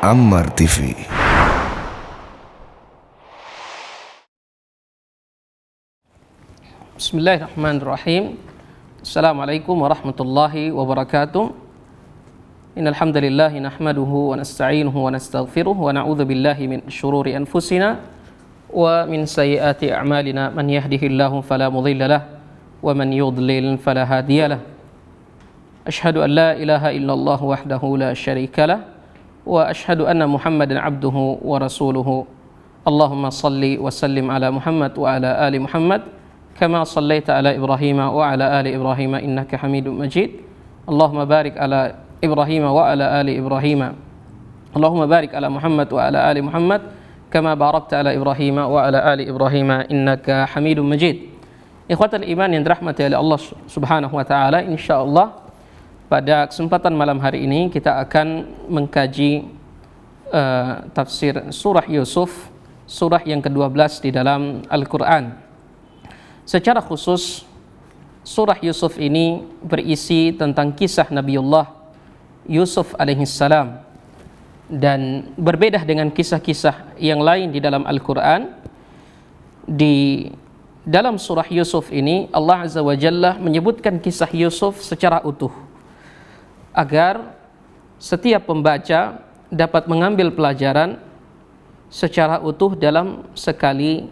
Ammar TV. Bismillahirrahmanirrahim. Assalamualaikum warahmatullahi wabarakatuh. Innal hamdalillah nahmaduhu wa nasta'inuhu wa nastaghfiruh wa na'udzu billahi min syururi anfusina wa min sayyiati a'malina. Man yahdihillahu fala mudilla lahu wa man yudlil fala hadiyalah. Asyhadu an la ilaha illallah wahdahu la syarika lah wa asyhadu anna Muhammadan abduhu wa rasuluhu. Allahumma salli wa sallim ala Muhammad wa ala ali Muhammad kama sallaita ala Ibrahim wa ala ali Ibrahim innaka Hamidum Majid. Allahumma barik ala Ibrahim wa ala ali Ibrahim. Allahumma barik ala Muhammad wa ala ali Muhammad kama barakta ala Ibrahim wa ala ali Ibrahim innaka Hamidum Majid. Ikhwatal iman yang dirahmati oleh Allah Subhanahu wa taala, insyaallah pada kesempatan malam hari ini kita akan mengkaji tafsir surah Yusuf, surah yang ke-12 di dalam Al-Quran. Secara khusus, surah Yusuf ini berisi tentang kisah Nabiullah Yusuf alaihissalam, dan berbeda dengan kisah-kisah yang lain di dalam Al-Quran. Di dalam surah Yusuf ini Allah Azza wa Jalla menyebutkan kisah Yusuf secara utuh, agar setiap pembaca dapat mengambil pelajaran secara utuh dalam sekali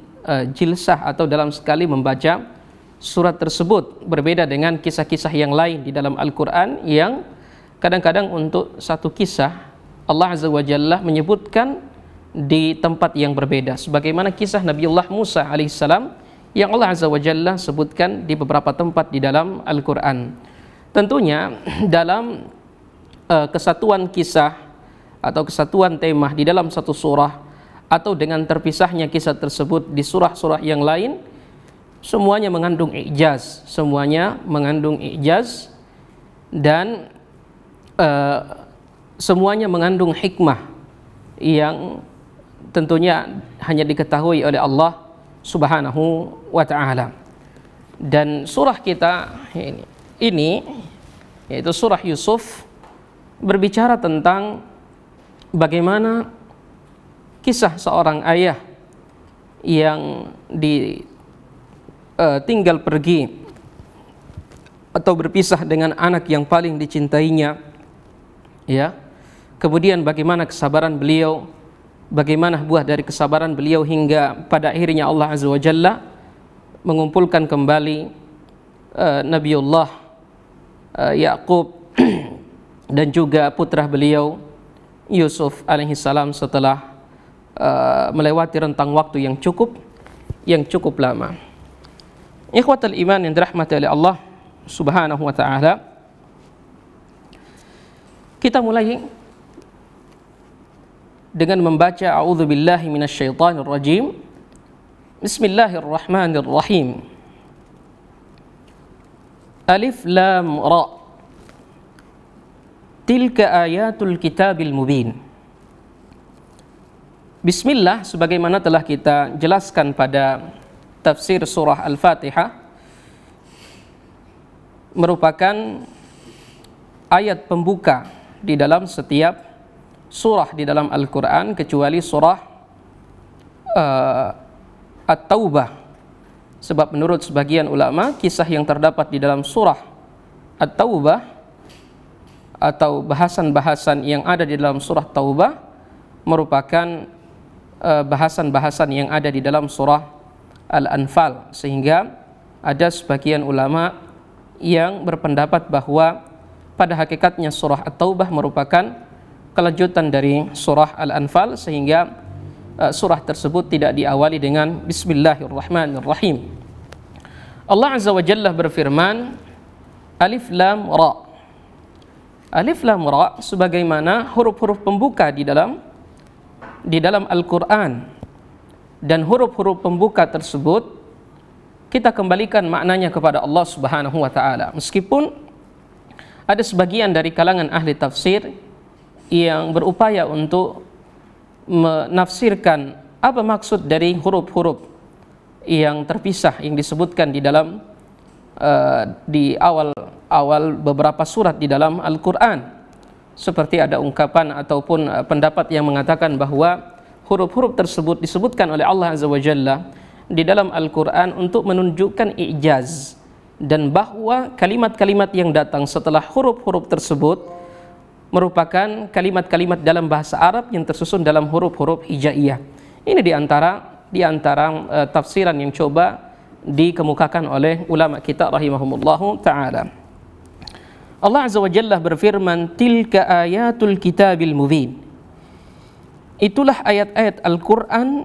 jilsah atau dalam sekali membaca surat tersebut. Berbeda dengan kisah-kisah yang lain di dalam Al-Quran yang kadang-kadang untuk satu kisah Allah Azza wa Jalla menyebutkan di tempat yang berbeda, sebagaimana kisah Nabiullah Musa alaihissalam yang Allah Azza wa Jalla sebutkan di beberapa tempat di dalam Al-Quran. Tentunya dalam kesatuan kisah atau kesatuan tema di dalam satu surah, atau dengan terpisahnya kisah tersebut di surah-surah yang lain, semuanya mengandung i'jaz, dan semuanya mengandung hikmah yang tentunya hanya diketahui oleh Allah Subhanahu wa ta'ala. Dan surah kita ini yaitu surah Yusuf berbicara tentang bagaimana kisah seorang ayah yang tinggal pergi atau berpisah dengan anak yang paling dicintainya, ya. Kemudian bagaimana kesabaran beliau, bagaimana buah dari kesabaran beliau hingga pada akhirnya Allah Azza wa Jalla mengumpulkan kembali Nabiullah Yaqub dan juga putra beliau Yusuf alaihissalam setelah melewati rentang waktu yang cukup lama. Ikhwatal iman yang dirahmati oleh Allah Subhanahu wa taala, kita mulai dengan membaca a'udzubillahi minasyaitonir rajim. Bismillahirrahmanirrahim. Alif lam ra. Tilka ayatul kitabil mubin. Bismillah, sebagaimana telah kita jelaskan pada tafsir surah Al-Fatihah, merupakan ayat pembuka di dalam setiap surah di dalam Al-Quran, kecuali surah At-Taubah. Sebab menurut sebagian ulama, kisah yang terdapat di dalam surah At-Taubah atau bahasan-bahasan yang ada di dalam surah Taubah merupakan bahasan-bahasan yang ada di dalam surah Al-Anfal, sehingga ada sebagian ulama yang berpendapat bahwa pada hakikatnya surah At-Taubah merupakan kelanjutan dari surah Al-Anfal, sehingga surah tersebut tidak diawali dengan Bismillahirrahmanirrahim. Allah Azza wa Jalla berfirman, Alif Lam Ra. Alif Lam Ra sebagaimana huruf-huruf pembuka di dalam Al-Quran, dan huruf-huruf pembuka tersebut kita kembalikan maknanya kepada Allah Subhanahu wa taala. Meskipun ada sebagian dari kalangan ahli tafsir yang berupaya untuk menafsirkan apa maksud dari huruf-huruf yang terpisah yang disebutkan di dalam di awal beberapa surat di dalam Al-Quran, seperti ada ungkapan ataupun pendapat yang mengatakan bahwa huruf-huruf tersebut disebutkan oleh Allah Azza wa Jalla di dalam Al-Quran untuk menunjukkan i'jaz, dan bahwa kalimat-kalimat yang datang setelah huruf-huruf tersebut merupakan kalimat-kalimat dalam bahasa Arab yang tersusun dalam huruf-huruf hijaiyah. Ini di antara tafsiran yang coba dikemukakan oleh ulama kita rahimahumullahu ta'ala. Allah Azza wa Jalla berfirman, tilka ayatul kitabil mubin. Itulah ayat-ayat Al-Quran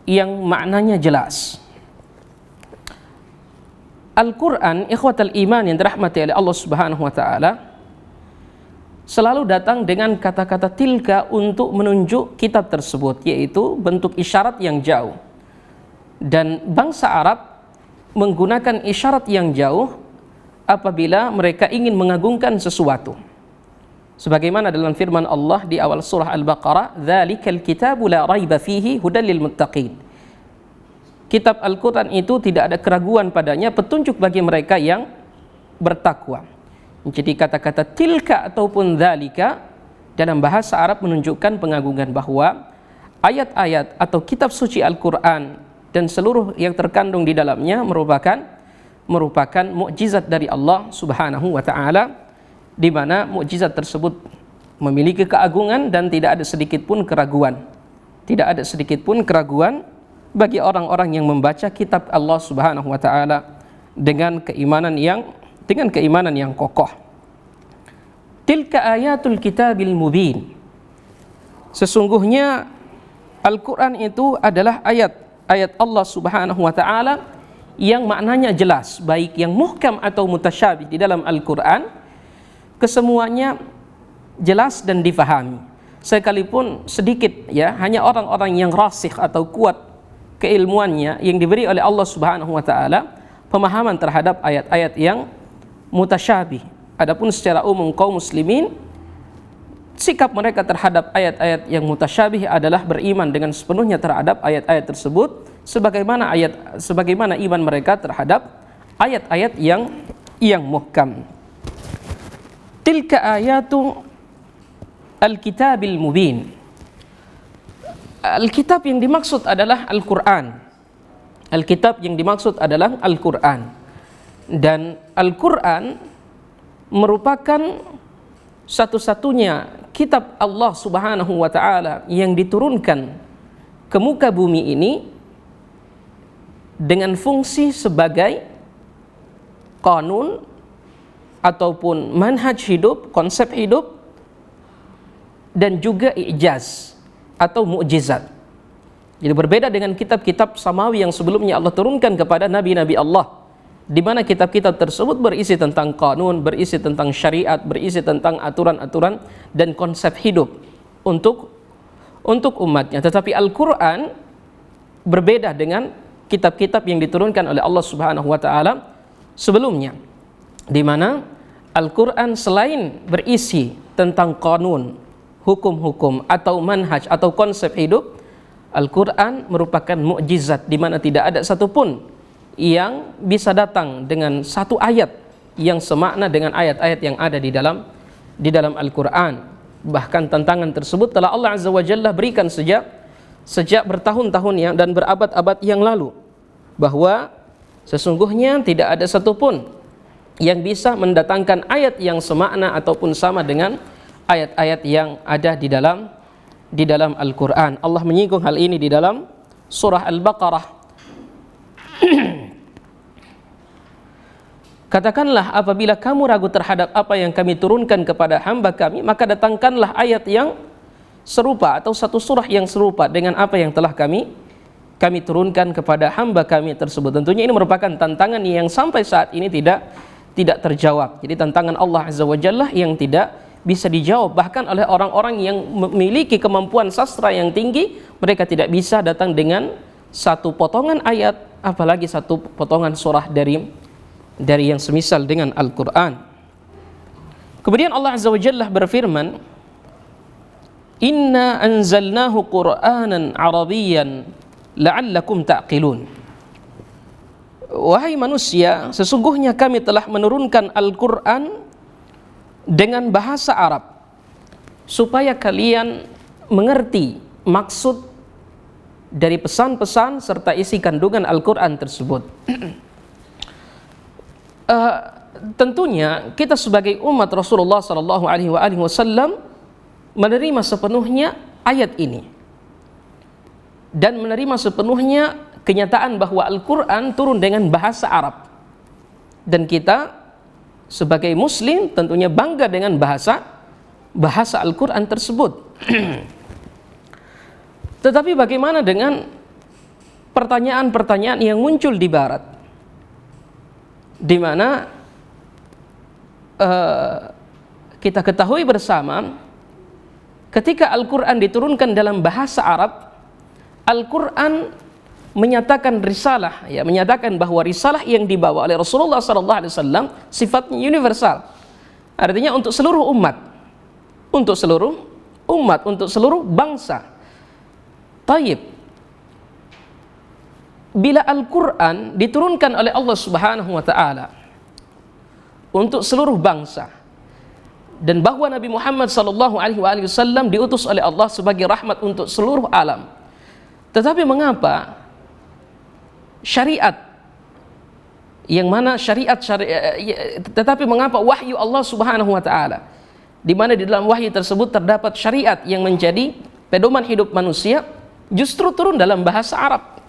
yang maknanya jelas. Al-Quran, ikhwatal iman yang dirahmati oleh Allah Subhanahu wa ta'ala, selalu datang dengan kata-kata tilka untuk menunjuk kitab tersebut, yaitu bentuk isyarat yang jauh. Dan bangsa Arab menggunakan isyarat yang jauh apabila mereka ingin mengagungkan sesuatu. Sebagaimana dalam firman Allah di awal surah Al-Baqarah, "Dzalikal kitabu la raiba fihi hudal lil muttaqin." Kitab Al-Qur'an itu tidak ada keraguan padanya, petunjuk bagi mereka yang bertakwa. Jadi kata-kata tilka ataupun dzalika dalam bahasa Arab menunjukkan pengagungan, bahwa ayat-ayat atau kitab suci Al-Qur'an dan seluruh yang terkandung di dalamnya merupakan mukjizat dari Allah Subhanahu wa ta'ala, di mana mukjizat tersebut memiliki keagungan dan tidak ada sedikit pun keraguan. Tidak ada sedikit pun keraguan bagi orang-orang yang membaca kitab Allah Subhanahu wa ta'ala dengan keimanan yang kokoh. Tilka ayatul kitabil mubin. Sesungguhnya Al-Quran itu adalah ayat Allah Subhanahu wa ta'ala yang maknanya jelas, baik yang muhkam atau mutasyabih di dalam Al-Quran, kesemuanya jelas dan difahami. Sekalipun sedikit hanya orang-orang yang rasikh atau kuat keilmuannya yang diberi oleh Allah Subhanahu wa ta'ala pemahaman terhadap ayat-ayat yang mutasyabih. Adapun secara umum kaum muslimin, sikap mereka terhadap ayat-ayat yang mutasyabih adalah beriman dengan sepenuhnya terhadap ayat-ayat tersebut, sebagaimana iman mereka terhadap ayat-ayat yang muhkam. Tilka ayatu al-kitabil mubin. Alkitab yang dimaksud adalah Al-Quran. Alkitab yang dimaksud adalah Al-Quran. Dan Al-Quran merupakan satu-satunya kitab Allah Subhanahu wa ta'ala yang diturunkan ke muka bumi ini dengan fungsi sebagai kanun ataupun manhaj hidup, konsep hidup, dan juga i'jaz atau mukjizat. Jadi berbeda dengan kitab-kitab samawi yang sebelumnya Allah turunkan kepada nabi-nabi Allah, di mana kitab-kitab tersebut berisi tentang kanun, berisi tentang syariat, berisi tentang aturan-aturan dan konsep hidup untuk umatnya. Tetapi Al-Quran berbeda dengan kitab-kitab yang diturunkan oleh Allah Subhanahu wa ta'ala sebelumnya, di mana Al-Quran selain berisi tentang kanun, hukum-hukum atau manhaj atau konsep hidup, Al-Quran merupakan mukjizat, di mana tidak ada satupun yang bisa datang dengan satu ayat yang semakna dengan ayat-ayat yang ada di dalam Al-Quran. Bahkan tantangan tersebut telah Allah Azza wa Jalla berikan sejak bertahun-tahun dan berabad-abad yang lalu, bahwa sesungguhnya tidak ada satupun yang bisa mendatangkan ayat yang semakna ataupun sama dengan ayat-ayat yang ada di dalam Al-Quran. Allah menyinggung hal ini di dalam surah Al-Baqarah. Katakanlah, apabila kamu ragu terhadap apa yang kami turunkan kepada hamba kami, maka datangkanlah ayat yang serupa atau satu surah yang serupa dengan apa yang telah kami turunkan kepada hamba kami tersebut. Tentunya ini merupakan tantangan yang sampai saat ini tidak terjawab. Jadi tantangan Allah Azza wa Jalla yang tidak bisa dijawab bahkan oleh orang-orang yang memiliki kemampuan sastra yang tinggi. Mereka tidak bisa datang dengan satu potongan ayat, apalagi satu potongan surah dari yang semisal dengan Al-Quran. Kemudian Allah Azza wa Jalla berfirman, Inna anzalnahu Qur'anan Arabiyyan la'allakum ta'qilun. Wahai manusia, sesungguhnya kami telah menurunkan Al-Quran dengan bahasa Arab supaya kalian mengerti maksud dari pesan-pesan serta isi kandungan Al-Quran tersebut. Tentunya kita sebagai umat Rasulullah SAW menerima sepenuhnya ayat ini dan menerima sepenuhnya kenyataan bahwa Al-Quran turun dengan bahasa Arab, dan kita sebagai muslim tentunya bangga dengan bahasa Al-Quran tersebut. Tetapi bagaimana dengan pertanyaan-pertanyaan yang muncul di barat, di mana kita ketahui bersama ketika Al-Quran diturunkan dalam bahasa Arab, Al-Quran menyatakan risalah, ya, menyatakan bahwa risalah yang dibawa oleh Rasulullah SAW sifatnya universal, artinya untuk seluruh umat, untuk seluruh bangsa. Taib, bila Al-Quran diturunkan oleh Allah Subhanahu wa Ta'ala untuk seluruh bangsa, dan bahwa Nabi Muhammad SAW diutus oleh Allah sebagai rahmat untuk seluruh alam, tetapi mengapa syariat tetapi mengapa wahyu Allah Subhanahu wa Ta'ala, di mana di dalam wahyu tersebut terdapat syariat yang menjadi pedoman hidup manusia, justru turun dalam bahasa Arab,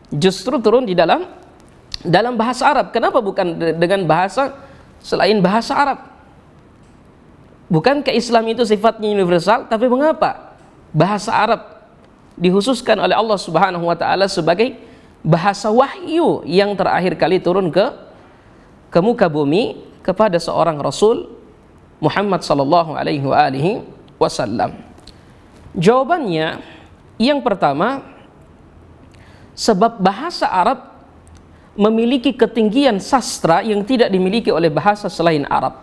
justru turun di dalam bahasa Arab? Kenapa bukan dengan bahasa selain bahasa Arab? Bukankah Islam itu sifatnya universal? Tapi mengapa bahasa Arab dikhususkan oleh Allah Subhanahu wa Ta'ala sebagai bahasa wahyu yang terakhir kali turun ke muka bumi kepada seorang Rasul Muhammad sallallahu alaihi wasallam? Jawabannya yang pertama, sebab bahasa Arab memiliki ketinggian sastra yang tidak dimiliki oleh bahasa selain Arab.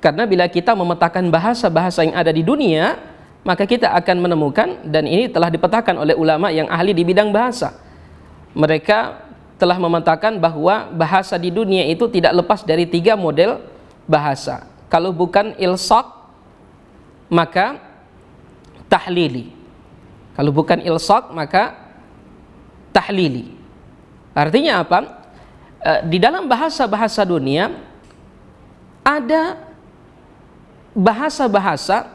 Karena bila kita memetakan bahasa-bahasa yang ada di dunia, maka kita akan menemukan, dan ini telah dipetakan oleh ulama yang ahli di bidang bahasa, mereka telah memetakan bahwa bahasa di dunia itu tidak lepas dari 3 model bahasa. Kalau bukan ilsaq, maka tahlili. Kalau bukan ilsaq, maka tahlili. Artinya apa? Di dalam bahasa-bahasa dunia ada bahasa-bahasa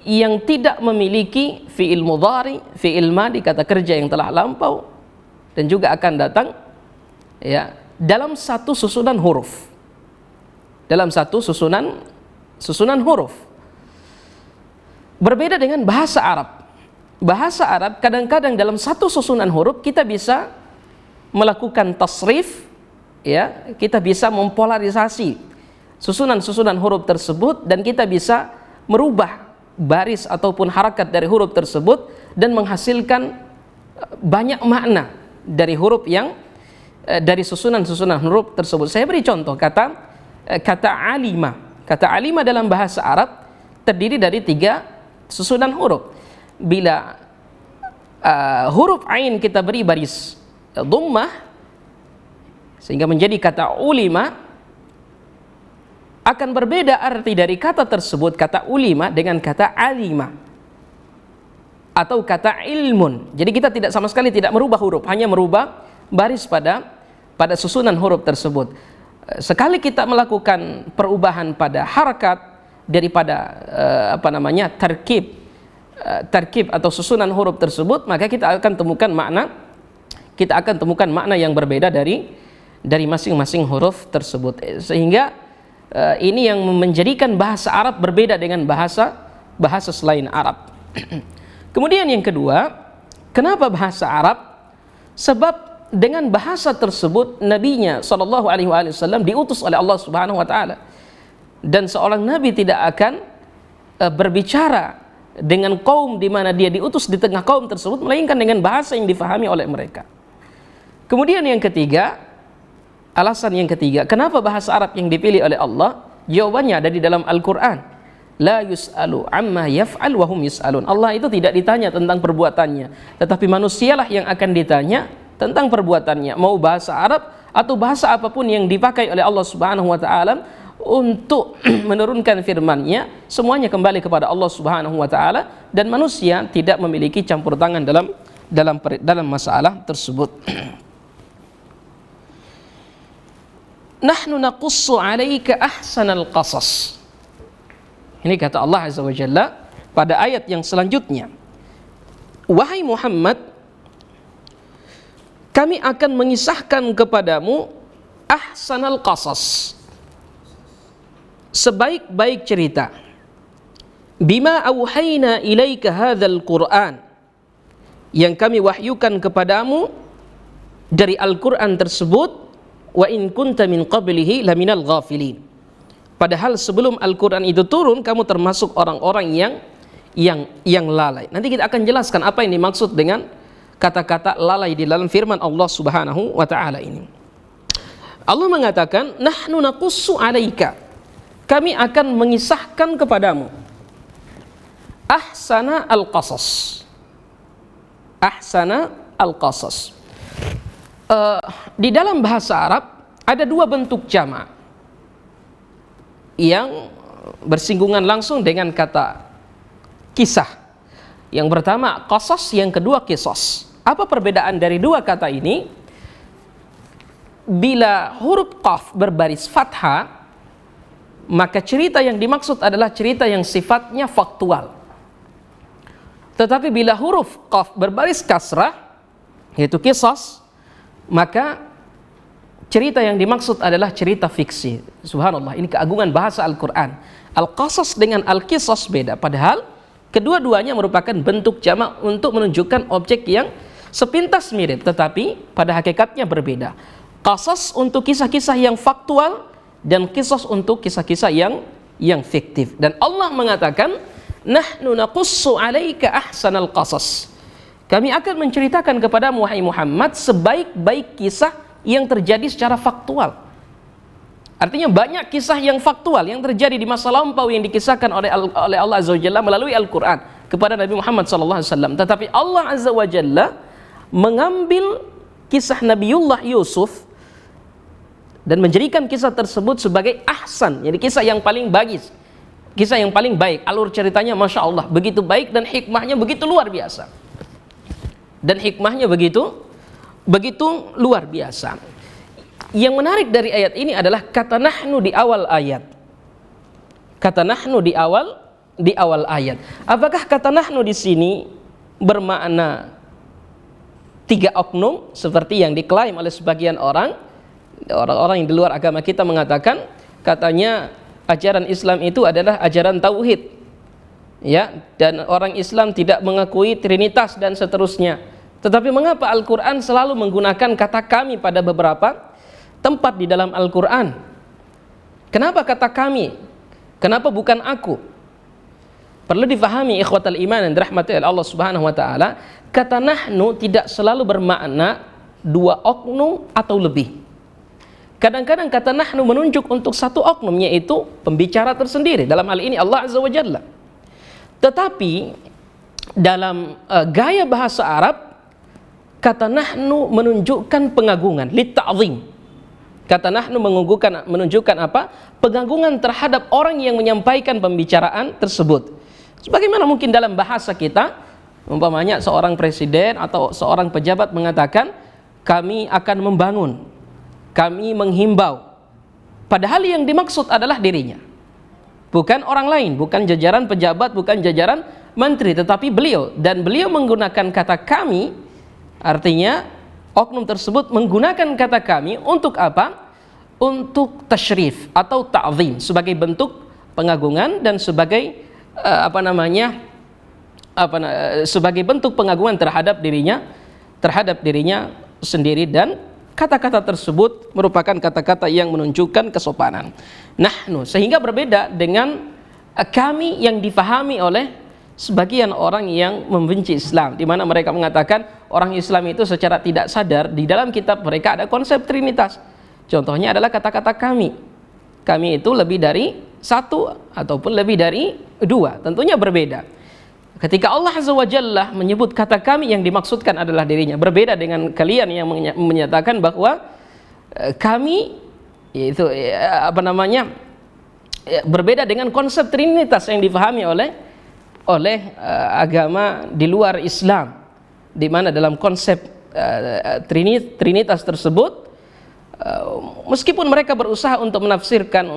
yang tidak memiliki fi'il mudhari, fi'il madi, kata kerja yang telah lampau dan juga akan datang, ya, dalam satu susunan huruf. Dalam satu susunan huruf. Berbeda dengan bahasa Arab. Bahasa Arab kadang-kadang dalam satu susunan huruf kita bisa melakukan tasrif, ya, kita bisa mempolarisasi susunan-susunan huruf tersebut, dan kita bisa merubah baris ataupun harakat dari huruf tersebut dan menghasilkan banyak makna dari huruf yang dari susunan-susunan huruf tersebut. Saya beri contoh kata alima. Kata alima dalam bahasa Arab terdiri dari 3 susunan huruf. Bila huruf ain kita beri baris dhammah sehingga menjadi kata ulima, akan berbeda arti dari kata tersebut, kata ulima dengan kata alima atau kata ilmun. Jadi kita tidak sama sekali tidak merubah huruf, hanya merubah baris pada susunan huruf tersebut. Sekali kita melakukan perubahan pada harakat daripada tarkib atau susunan huruf tersebut, maka kita akan temukan makna yang berbeda dari masing-masing huruf tersebut. Sehingga ini yang menjadikan bahasa Arab berbeda dengan bahasa selain Arab. Kemudian yang kedua, kenapa bahasa Arab? Sebab dengan bahasa tersebut nabinya sallallahu alaihi wasallam diutus oleh Allah Subhanahu wa Ta'ala, dan seorang nabi tidak akan berbicara dengan kaum di mana dia diutus di tengah kaum tersebut melainkan dengan bahasa yang difahami oleh mereka. Kemudian yang ketiga, alasan yang ketiga, kenapa bahasa Arab yang dipilih oleh Allah? Jawabannya ada di dalam Al-Quran. La yus'alu amma yaf'al wa hum yus'alun. Allah itu tidak ditanya tentang perbuatannya, tetapi manusialah yang akan ditanya tentang perbuatannya. Mau bahasa Arab atau bahasa apapun yang dipakai oleh Allah Subhanahu wa Ta'ala untuk menurunkan firman-Nya, semuanya kembali kepada Allah Subhanahu wa taala, dan manusia tidak memiliki campur tangan dalam masalah tersebut. Nahnu naqussu 'alaika ahsanal qasas. Ini kata Allah Azza wa Jalla pada ayat yang selanjutnya. Wahai Muhammad, kami akan mengisahkan kepadamu ahsanal qasas, sebaik-baik cerita. Bima auhayna ilaika hadzal Qur'an, yang kami wahyukan kepadamu dari Al-Qur'an tersebut. Wa in kunta min qablihi laminal ghafilin. Padahal sebelum Al-Qur'an itu turun, kamu termasuk orang-orang yang lalai. Nanti kita akan jelaskan apa yang dimaksud dengan kata-kata lalai di dalam firman Allah Subhanahu wa taala ini. Allah mengatakan, nahnu naqussu 'alaika, kami akan mengisahkan kepadamu ahsana al-qasas. Ahsana al-qasas. Di dalam bahasa Arab ada dua bentuk jamak yang bersinggungan langsung dengan kata kisah. Yang pertama qasas, yang kedua qisas. Apa perbedaan dari dua kata ini? Bila huruf qaf berbaris fathah, maka cerita yang dimaksud adalah cerita yang sifatnya faktual. Tetapi bila huruf qaf berbaris kasrah, yaitu qisas, maka cerita yang dimaksud adalah cerita fiksi. Subhanallah, ini keagungan bahasa Al-Quran. Al-Qasas dengan Al-Qisas beda, padahal kedua-duanya merupakan bentuk jamak untuk menunjukkan objek yang sepintas mirip, tetapi pada hakikatnya berbeda. Qasas untuk kisah-kisah yang faktual, dan qisas untuk kisah-kisah yang fiktif. Dan Allah mengatakan, nahnu naqussu 'alaika ahsanal qasas, kami akan menceritakan kepadamu wahai Muhammad sebaik-baik kisah yang terjadi secara faktual. Artinya banyak kisah yang faktual yang terjadi di masa lampau yang dikisahkan oleh Allah Azza wa Jalla melalui Al-Quran kepada Nabi Muhammad SAW. Tetapi Allah Azza wa Jalla mengambil kisah Nabiullah Yusuf dan menjadikan kisah tersebut sebagai ahsan, jadi kisah yang paling bagus, kisah yang paling baik. Alur ceritanya Masya Allah begitu baik, dan hikmahnya begitu luar biasa. Luar biasa. Yang menarik dari ayat ini adalah kata nahnu di awal ayat. Kata nahnu di awal ayat. Apakah kata nahnu di sini bermakna 3 oknum seperti yang diklaim oleh sebagian orang yang di luar agama kita mengatakan, katanya ajaran Islam itu adalah ajaran tauhid, ya, dan orang Islam tidak mengakui trinitas dan seterusnya. Tetapi mengapa Al-Quran selalu menggunakan kata kami pada beberapa tempat di dalam Al-Quran? Kenapa kata kami? Kenapa bukan aku? Perlu difahami ikhwatal iman dan dirahmati Allah Subhanahu wa taala, kata nahnu tidak selalu bermakna 2 oknum atau lebih. Kadang-kadang kata nahnu menunjuk untuk 1 oknum, yaitu pembicara tersendiri, dalam hal ini Allah Azza wa Jalla. Tetapi dalam gaya bahasa Arab, kata nahnu menunjukkan pengagungan, litta'zim. Kata nahnu menunjukkan apa? Pengagungan terhadap orang yang menyampaikan pembicaraan tersebut. Sebagaimana mungkin dalam bahasa kita, umpamanya seorang presiden atau seorang pejabat mengatakan, kami akan membangun, kami menghimbau. Padahal yang dimaksud adalah dirinya, bukan orang lain, bukan jajaran pejabat, bukan jajaran menteri, tetapi beliau. Dan beliau menggunakan kata kami, artinya oknum tersebut menggunakan kata kami untuk apa? Untuk tasyrif atau ta'zim, sebagai bentuk pengagungan dan sebagai sebagai bentuk pengagungan terhadap dirinya sendiri. Dan kata-kata tersebut merupakan kata-kata yang menunjukkan kesopanan. Nahnu, sehingga berbeda dengan kami yang difahami oleh sebagian orang yang membenci Islam, di mana mereka mengatakan orang Islam itu secara tidak sadar di dalam kitab mereka ada konsep trinitas. Contohnya adalah kata-kata kami. Kami itu lebih dari 1 ataupun lebih dari 2, tentunya berbeda. Ketika Allah Azza wa Jalla menyebut kata kami, yang dimaksudkan adalah dirinya. Berbeda dengan kalian yang menyatakan bahwa kami, yaitu berbeda dengan konsep trinitas yang difahami oleh agama di luar Islam, di mana dalam konsep trinitas tersebut, meskipun mereka berusaha untuk menafsirkan,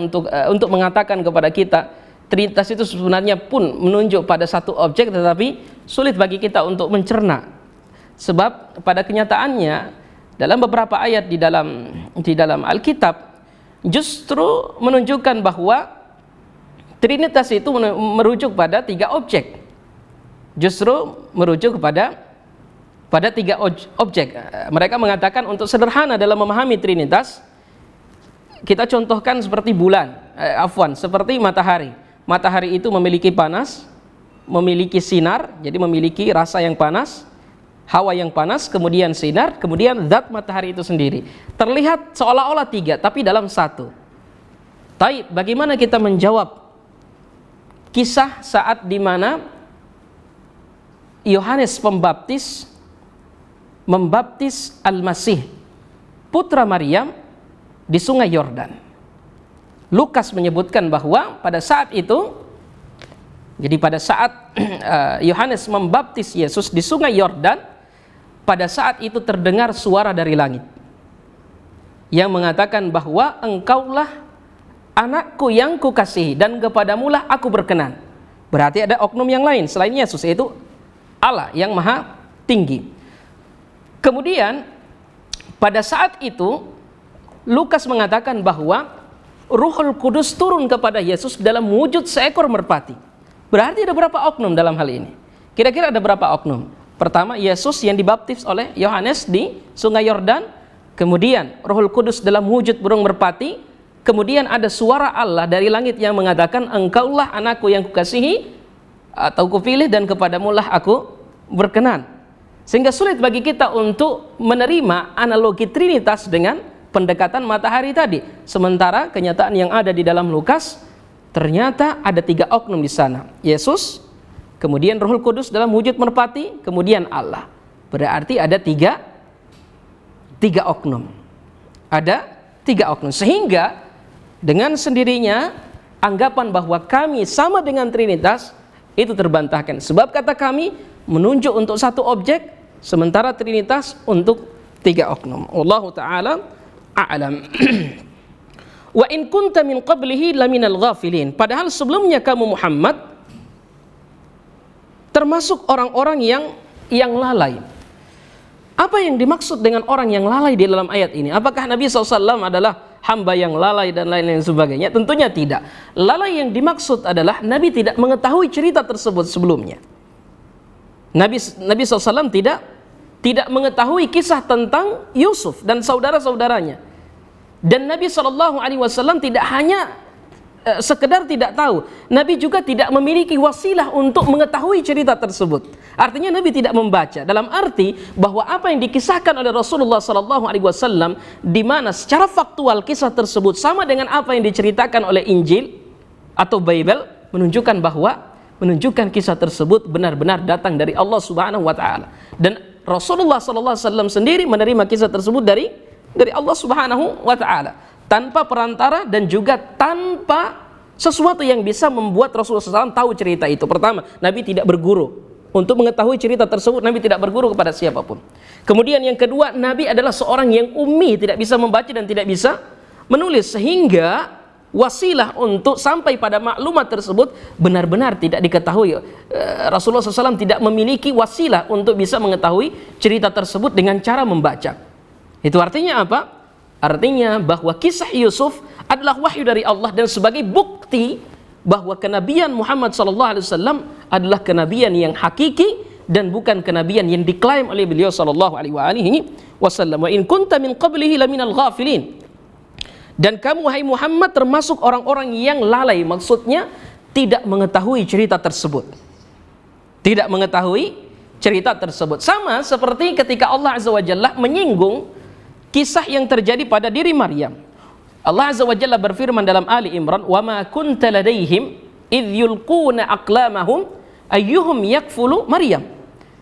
untuk mengatakan kepada kita trinitas itu sebenarnya pun menunjuk pada satu objek, tetapi sulit bagi kita untuk mencerna, sebab pada kenyataannya dalam beberapa ayat di dalam Alkitab justru menunjukkan bahwa trinitas itu merujuk pada 3 objek. Justru merujuk pada 3 objek. Mereka mengatakan untuk sederhana dalam memahami trinitas, kita contohkan seperti seperti matahari. Matahari itu memiliki panas, memiliki sinar, jadi memiliki rasa yang panas, hawa yang panas, kemudian sinar, kemudian zat matahari itu sendiri. Terlihat seolah-olah 3, tapi dalam 1. Taib, bagaimana kita menjawab kisah saat di mana Yohanes Pembaptis membaptis Al-Masih, putra Maryam, di Sungai Yordan? Lukas menyebutkan bahwa pada saat itu, jadi pada saat Yohanes membaptis Yesus di Sungai Yordan, pada saat itu terdengar suara dari langit yang mengatakan bahwa engkaulah anakku yang kukasihi dan kepadamulah aku berkenan. Berarti ada oknum yang lain selain Yesus, yaitu Allah yang maha tinggi. Kemudian pada saat itu Lukas mengatakan bahwa Ruhul Kudus turun kepada Yesus dalam wujud seekor merpati. Berarti ada berapa oknum dalam hal ini? Kira-kira ada berapa oknum? Pertama, Yesus yang dibaptis oleh Yohanes di Sungai Yordan, kemudian Ruhul Kudus dalam wujud burung merpati, kemudian ada suara Allah dari langit yang mengatakan engkaulah anakku yang kukasihi atau kupilih dan kepadamulah aku berkenan. Sehingga sulit bagi kita untuk menerima analogi trinitas dengan pendekatan matahari tadi. Sementara kenyataan yang ada di dalam Lukas, ternyata ada 3 oknum di sana. Yesus, kemudian Ruhul Kudus dalam wujud merpati, kemudian Allah. Berarti ada 3 oknum. Ada 3 oknum. Sehingga dengan sendirinya anggapan bahwa kami sama dengan trinitas itu terbantahkan. Sebab kata kami menunjuk untuk 1 objek, sementara trinitas untuk 3 oknum. Wallahu ta'ala a'lam. Wa in kunta min qablihi laminal ghafilin. Padahal sebelumnya kamu Muhammad termasuk orang-orang yang lalai. Apa yang dimaksud dengan orang yang lalai di dalam ayat ini? Apakah Nabi SAW adalah hamba yang lalai dan lain-lain sebagainya? Tentunya tidak. Lalai yang dimaksud adalah Nabi tidak mengetahui cerita tersebut sebelumnya. Nabi SAW tidak mengetahui kisah tentang Yusuf dan saudara-saudaranya. Dan Nabi SAW tidak hanya sekedar tidak tahu, Nabi juga tidak memiliki wasilah untuk mengetahui cerita tersebut. Artinya Nabi tidak membaca, dalam arti bahwa apa yang dikisahkan oleh Rasulullah SAW, di mana secara faktual kisah tersebut sama dengan apa yang diceritakan oleh Injil atau Bible, menunjukkan kisah tersebut benar-benar datang dari Allah Subhanahu wa taala. Dan Rasulullah SAW sendiri menerima kisah tersebut dari Allah Subhanahu wa taala, tanpa perantara dan juga tanpa sesuatu yang bisa membuat Rasulullah SAW tahu cerita itu. Pertama, Nabi tidak berguru untuk mengetahui cerita tersebut. Nabi tidak berguru kepada siapapun. Kemudian yang kedua, Nabi adalah seorang yang ummi, tidak bisa membaca dan tidak bisa menulis, sehingga wasilah untuk sampai pada maklumat tersebut benar-benar tidak diketahui. Rasulullah SAW tidak memiliki wasilah untuk bisa mengetahui cerita tersebut dengan cara membaca. Itu artinya apa? Artinya bahwa kisah Yusuf adalah wahyu dari Allah, dan sebagai bukti bahwa kenabian Muhammad SAW adalah kenabian yang hakiki dan bukan kenabian yang diklaim oleh beliau SAW. Wa in kunta min qablihi laminal ghafilin. Dan kamu wahai Muhammad termasuk orang-orang yang lalai, maksudnya tidak mengetahui cerita tersebut. Tidak mengetahui cerita tersebut. Sama seperti ketika Allah Azza wa Jalla menyinggung kisah yang terjadi pada diri Maryam. Allah Azza wa Jalla berfirman dalam Ali Imran, "Wa ma kunta ladaihim idh yulquna aqlamahum ayyuhum yakfulu Maryam."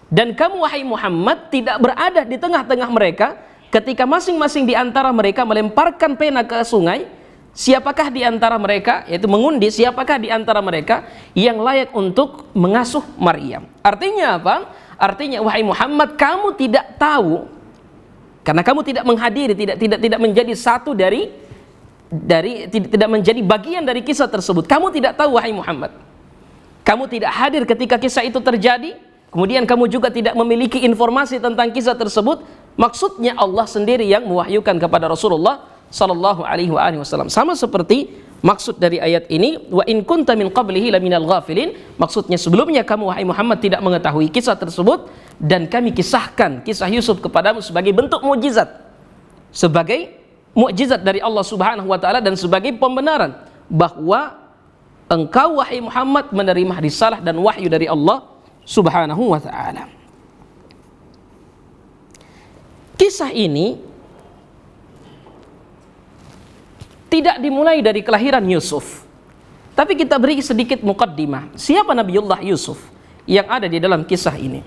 Dan kamu wahai Muhammad tidak berada di tengah-tengah mereka ketika masing-masing di antara mereka melemparkan pena ke sungai siapakah di antara mereka, yaitu mengundi siapakah di antara mereka yang layak untuk mengasuh Maryam. Artinya apa? Artinya wahai Muhammad, kamu tidak tahu karena kamu tidak menghadiri, tidak menjadi satu dari tidak menjadi bagian dari kisah tersebut. Kamu tidak tahu wahai Muhammad. Kamu tidak hadir ketika kisah itu terjadi, kemudian kamu juga tidak memiliki informasi tentang kisah tersebut. Maksudnya Allah sendiri yang mewahyukan kepada Rasulullah sallallahu alaihi wasallam. Sama seperti maksud dari ayat ini, wa in kunta min qablihi laminal ghafilin. Maksudnya sebelumnya kamu wahai Muhammad tidak mengetahui kisah tersebut, dan kami kisahkan kisah Yusuf kepadamu sebagai bentuk mukjizat, sebagai mukjizat dari Allah Subhanahu wa taala, dan sebagai pembenaran bahwa engkau wahai Muhammad menerima risalah dan wahyu dari Allah Subhanahu wa taala. Kisah ini tidak dimulai dari kelahiran Yusuf, tapi kita beri sedikit muqaddimah. Siapa Nabiullah Yusuf yang ada di dalam kisah ini?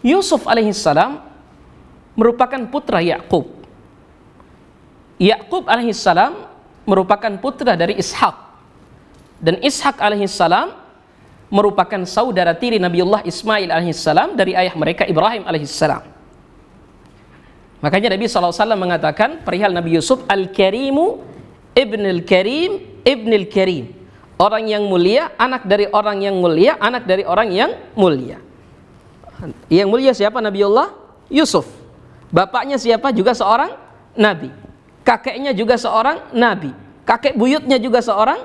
Yusuf alaihissalam merupakan putra Yakub. Yakub alaihissalam merupakan putra dari Ishak, dan Ishak alaihissalam merupakan saudara tiri Nabiullah Ismail alaihissalam dari ayah mereka Ibrahim alaihissalam. Makanya Nabi SAW mengatakan perihal Nabi Yusuf, Al-Karimu Ibnul Karim Ibnul Karim, orang yang mulia, anak dari orang yang mulia, anak dari orang yang mulia. Yang mulia siapa? Nabiullah Yusuf. Bapaknya siapa? Juga seorang nabi. Kakeknya juga seorang nabi. Kakek buyutnya juga seorang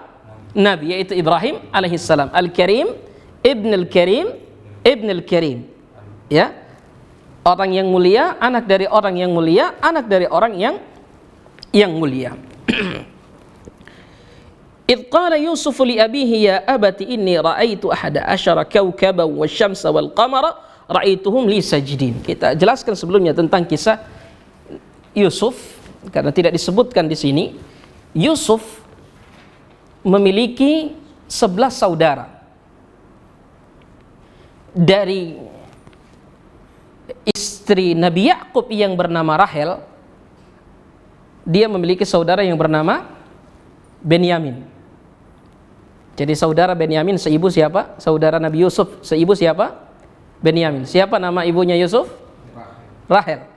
nabi, yaitu Ibrahim alaihissalam. Al-Karim Ibnul Karim Ibnul Karim, ya, orang yang mulia, anak dari orang yang mulia, anak dari orang yang mulia. Idh qala Yusuf li abihi ya abati inni ra'aitu ahada asyara kawkaban wasyamsa wal qamara ra'aituhum li sajidin. Kita jelaskan sebelumnya tentang kisah Yusuf karena tidak disebutkan di sini. Yusuf memiliki 11 saudara. Dari istri Nabi Yakub yang bernama Rahel, dia memiliki saudara yang bernama Benyamin. Jadi saudara Benyamin seibu siapa? Saudara Nabi Yusuf seibu siapa? Benyamin. Siapa nama ibunya Yusuf? Rahel.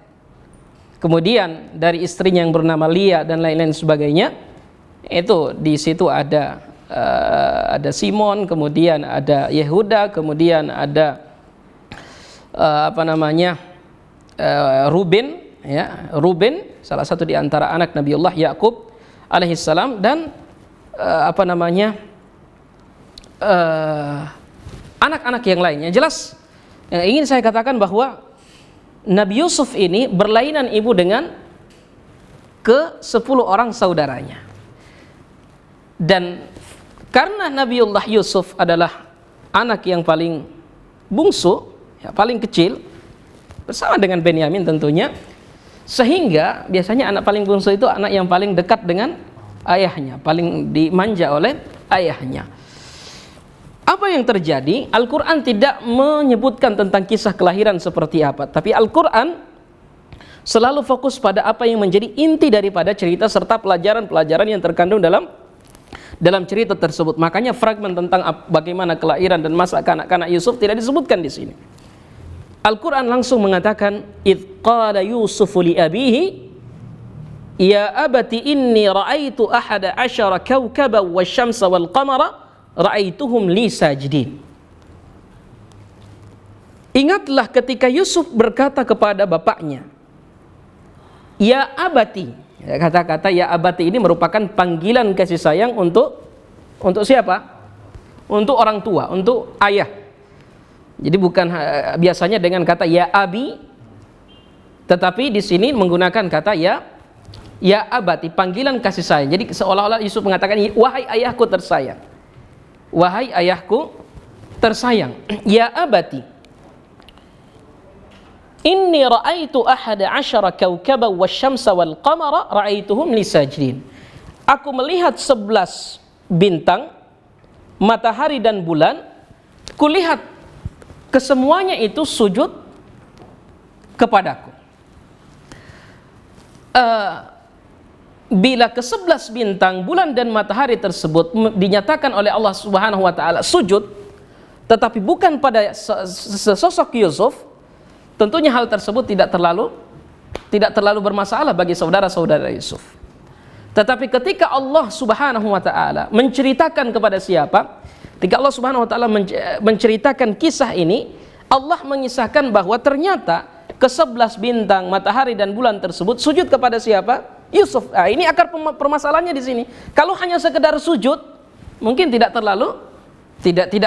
Kemudian dari istrinya yang bernama Lia dan lain-lain sebagainya, itu di situ ada Simon, kemudian ada Yehuda, kemudian ada Ruben, ya, Ruben salah satu di antara anak Nabiullah Yakub alaihissalam, dan anak-anak yang lainnya. Jelas yang ingin saya katakan bahwa Nabi Yusuf ini berlainan ibu dengan ke-10 orang saudaranya, dan karena Nabiullah Yusuf adalah anak yang paling bungsu, ya, paling kecil, bersama dengan Benyamin tentunya, sehingga biasanya anak paling bungsu itu anak yang paling dekat dengan ayahnya, paling dimanja oleh ayahnya. Apa yang terjadi? Al-Quran tidak menyebutkan tentang kisah kelahiran seperti apa, tapi Al-Quran selalu fokus pada apa yang menjadi inti daripada cerita serta pelajaran-pelajaran yang terkandung dalam cerita tersebut. Makanya fragmen tentang bagaimana kelahiran dan masa kanak-kanak Yusuf tidak disebutkan di sini. Al-Quran langsung mengatakan, idh qala Yusufu li abihi ya abati inni ra'aitu ahada asyara kawkaban wasyamsa wal qamara ra'aituhum li sajidin. Ingatlah ketika Yusuf berkata kepada bapaknya, ya abati. Kata-kata ya abati ini merupakan panggilan kasih sayang untuk siapa? Untuk orang tua, untuk ayah. Jadi bukan biasanya dengan kata ya abi, tetapi di sini menggunakan kata ya abati, panggilan kasih sayang. Jadi seolah-olah Yusuf mengatakan, wahai ayahku tersayang, wahai ayahku tersayang, ya abati inni ra'aitu ahada asyara kawkaban wasyamsa wal qamara ra'aituhum li sajidin. Aku melihat 11 bintang, matahari dan bulan, kulihat kesemuanya itu sujud kepadaku. bila ke-11 bintang, bulan dan matahari tersebut dinyatakan oleh Allah Subhanahu wa taala sujud, tetapi bukan pada sosok Yusuf, tentunya hal tersebut tidak terlalu bermasalah bagi saudara-saudara Yusuf. Tetapi ketika Allah Subhanahu wa taala menceritakan kepada siapa? Ketika Allah Subhanahu wa taala menceritakan kisah ini, Allah mengisahkan bahwa ternyata ke-11 bintang, matahari dan bulan tersebut sujud kepada siapa? Yusuf. Nah, ini akar permasalahannya di sini. Kalau hanya sekedar sujud, mungkin tidak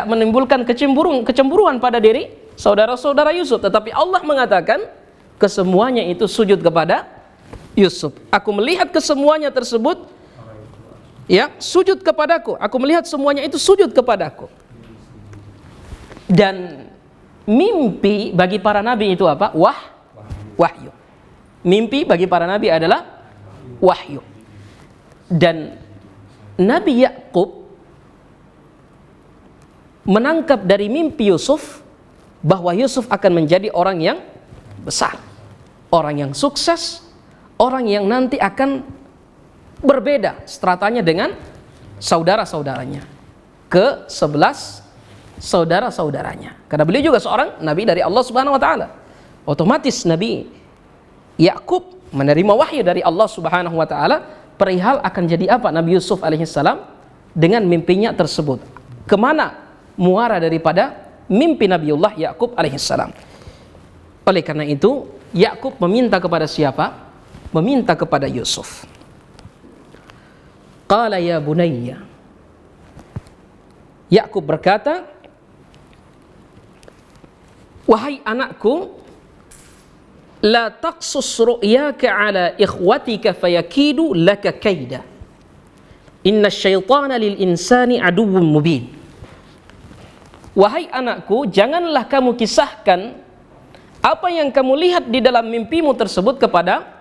menimbulkan kecemburuan pada diri saudara-saudara Yusuf. Tetapi Allah mengatakan kesemuanya itu sujud kepada Yusuf. Aku melihat kesemuanya tersebut, ya, sujud kepadaku. Aku melihat semuanya itu sujud kepadaku. Dan mimpi bagi para nabi itu apa? Wahyu. Mimpi bagi para nabi adalah wahyu. Dan Nabi Yakub menangkap dari mimpi Yusuf bahwa Yusuf akan menjadi orang yang besar, orang yang sukses, orang yang nanti akan berbeda stratanya dengan saudara-saudaranya, ke-11 saudara-saudaranya. Karena beliau juga seorang nabi dari Allah Subhanahu wa taala. Otomatis Nabi Yakub menerima wahyu dari Allah Subhanahu wa taala perihal akan jadi apa Nabi Yusuf alaihissalam dengan mimpinya tersebut. Kemana muara daripada mimpi Nabiullah Yakub alaihissalam. Oleh karena itu Yakub meminta kepada siapa? Meminta kepada Yusuf. Qala ya bunayya. Yakub berkata, wahai anakku, la taqsus ru'yaka ala ikhwatika fayakidu laka kaida. Inna syaitana lil insani aduwwun mubin. Wahai anakku, janganlah kamu kisahkan apa yang kamu lihat di dalam mimpimu tersebut kepada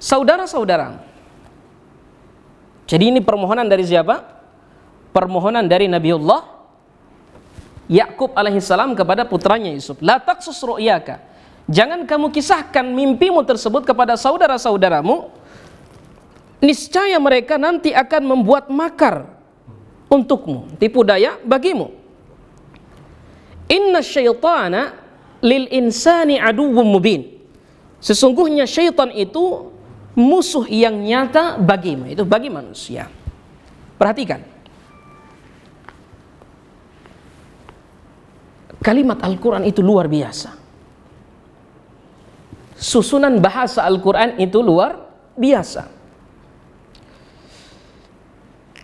saudara-saudara. Jadi ini permohonan dari siapa? Permohonan dari Nabiullah Yakub alaihissalam kepada putranya Yusuf. La taqsus ru'yaka. Jangan kamu kisahkan mimpimu tersebut kepada saudara-saudaramu. Niscaya mereka nanti akan membuat makar untukmu, tipu daya bagimu. Inna syaitana lil insani aduwwun mubin. Sesungguhnya syaitan itu musuh yang nyata bagimu, itu bagi manusia. Perhatikan. Kalimat Al-Quran itu luar biasa. Susunan bahasa Al-Quran itu luar biasa.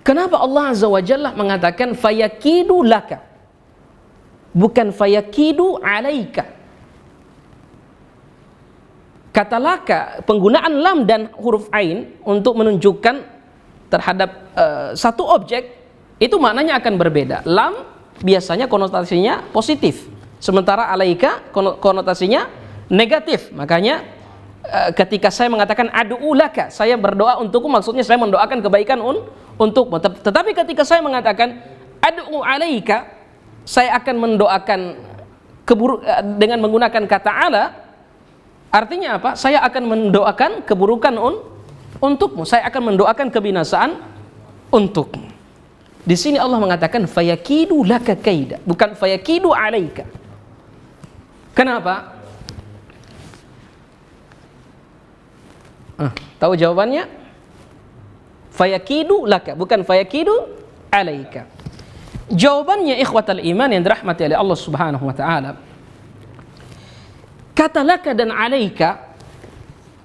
Kenapa Allah Azza wa Jalla mengatakan fayakidu laka, bukan fayakidu alaika? Kata laka, penggunaan lam dan huruf ain untuk menunjukkan terhadap satu objek, itu maknanya akan berbeda. Lam biasanya konotasinya positif, sementara alaika konotasinya negatif. Makanya ketika saya mengatakan adu'u laka, saya berdoa untukku, maksudnya saya mendoakan kebaikan untukmu. Tetapi ketika saya mengatakan adu'u alaika, saya akan mendoakan dengan menggunakan kata ala, artinya apa? Saya akan mendoakan keburukan untukmu, saya akan mendoakan kebinasaan untukmu. Di sini Allah mengatakan fayakidu laka kaida, bukan fayakidu alaika. Kenapa? Tahu jawabannya? Fayakidu laka, bukan fayakidu alaika. Jawabannya ikhwatal iman yang dirahmati oleh Allah Subhanahu wa taala. Kata laka dan alaika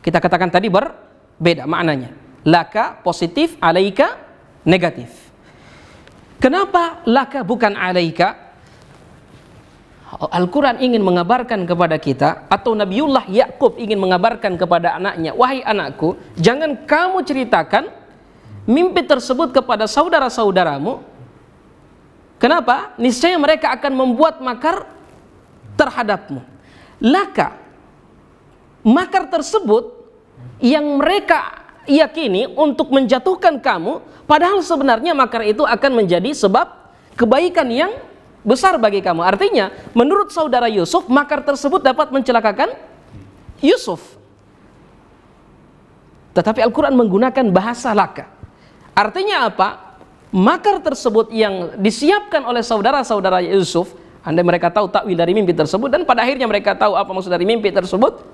kita katakan tadi berbeda maknanya. Laka positif, alaika negatif. Kenapa laka bukan alaika? Al-Quran ingin mengabarkan kepada kita, atau Nabiullah Yakub ingin mengabarkan kepada anaknya, wahai anakku, jangan kamu ceritakan mimpi tersebut kepada saudara-saudaramu. Kenapa? Niscaya mereka akan membuat makar terhadapmu. Laka, makar tersebut yang mereka yakini untuk menjatuhkan kamu, padahal sebenarnya makar itu akan menjadi sebab kebaikan yang besar bagi kamu. Artinya, menurut saudara Yusuf, makar tersebut dapat mencelakakan Yusuf. Tetapi Al-Quran menggunakan bahasa laka. Artinya apa? Makar tersebut yang disiapkan oleh saudara-saudara Yusuf, andai mereka tahu takwil dari mimpi tersebut, dan pada akhirnya mereka tahu apa maksud dari mimpi tersebut,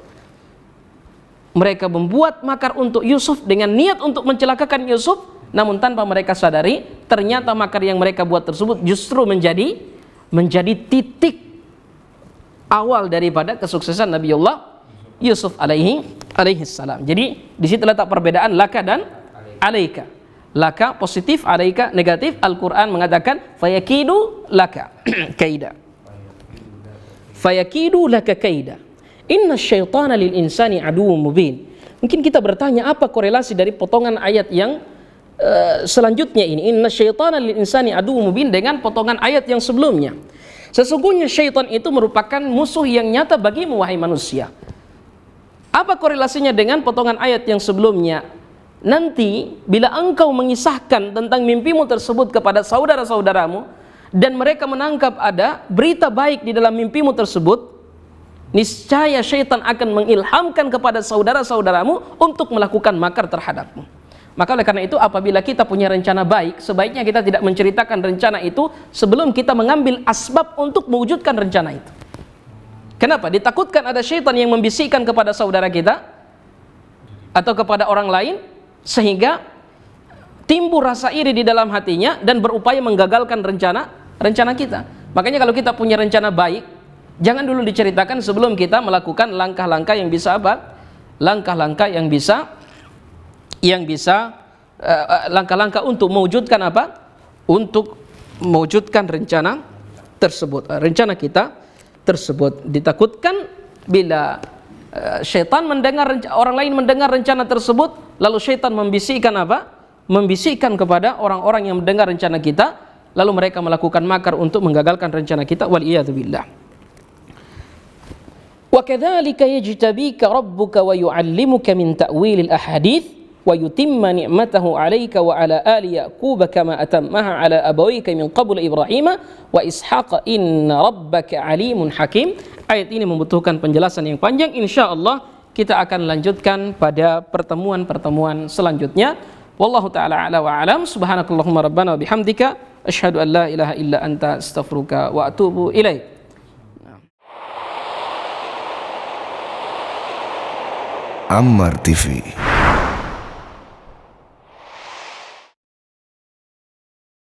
mereka membuat makar untuk Yusuf dengan niat untuk mencelakakan Yusuf, namun tanpa mereka sadari, ternyata makar yang mereka buat tersebut justru menjadi titik awal daripada kesuksesan Nabiullah Yusuf alaihi salam. Jadi di situ letak perbedaan laka dan alaika. Laka positif, alaika negatif. Al-Quran mengatakan fayakidu laka kaida. Fayakidu laka kaida. Inna syaitana lil insani aduwwum mubin. Mungkin kita bertanya apa korelasi dari potongan ayat yang selanjutnya ini. Inna syaitana lil insani aduwwum mubin dengan potongan ayat yang sebelumnya. Sesungguhnya syaitan itu merupakan musuh yang nyata bagimu wahai manusia. Apa korelasinya dengan potongan ayat yang sebelumnya? Nanti bila engkau mengisahkan tentang mimpimu tersebut kepada saudara-saudaramu dan mereka menangkap ada berita baik di dalam mimpimu tersebut, niscaya syaitan akan mengilhamkan kepada saudara-saudaramu untuk melakukan makar terhadapmu. Maka oleh karena itu apabila kita punya rencana baik, sebaiknya kita tidak menceritakan rencana itu sebelum kita mengambil asbab untuk mewujudkan rencana itu. Kenapa? Ditakutkan ada syaitan yang membisikkan kepada saudara kita atau kepada orang lain sehingga timbul rasa iri di dalam hatinya dan berupaya menggagalkan rencana kita. Makanya kalau kita punya rencana baik, jangan dulu diceritakan sebelum kita melakukan langkah-langkah yang bisa apa? Langkah-langkah yang bisa langkah-langkah untuk mewujudkan apa? Untuk mewujudkan rencana tersebut. Rencana kita tersebut. Ditakutkan bila syaitan mendengar, orang lain mendengar rencana tersebut, lalu syaitan membisikkan apa? Membisikkan kepada orang-orang yang mendengar rencana kita, lalu mereka melakukan makar untuk menggagalkan rencana kita. Waliyadu billah. Wa kadzalika yajtabika rabbuka wa yu'allimuka min ta'wilil ahadits wa yutimma ni'matahu 'alaika wa 'ala ali Yaqub kama atammaha 'ala abawayka min qabl Ibrahim wa Ishaq inna rabbaka 'alimun hakim. Ayat ini membutuhkan penjelasan yang panjang. Insyaallah kita akan lanjutkan pada pertemuan-pertemuan selanjutnya. Wallahu taala a'la wa a'lam. Subhanakallahumma rabbana wa bihamdika asyhadu an la ilaha illa anta astaghfiruka wa atubu ilaik. Ammar TV.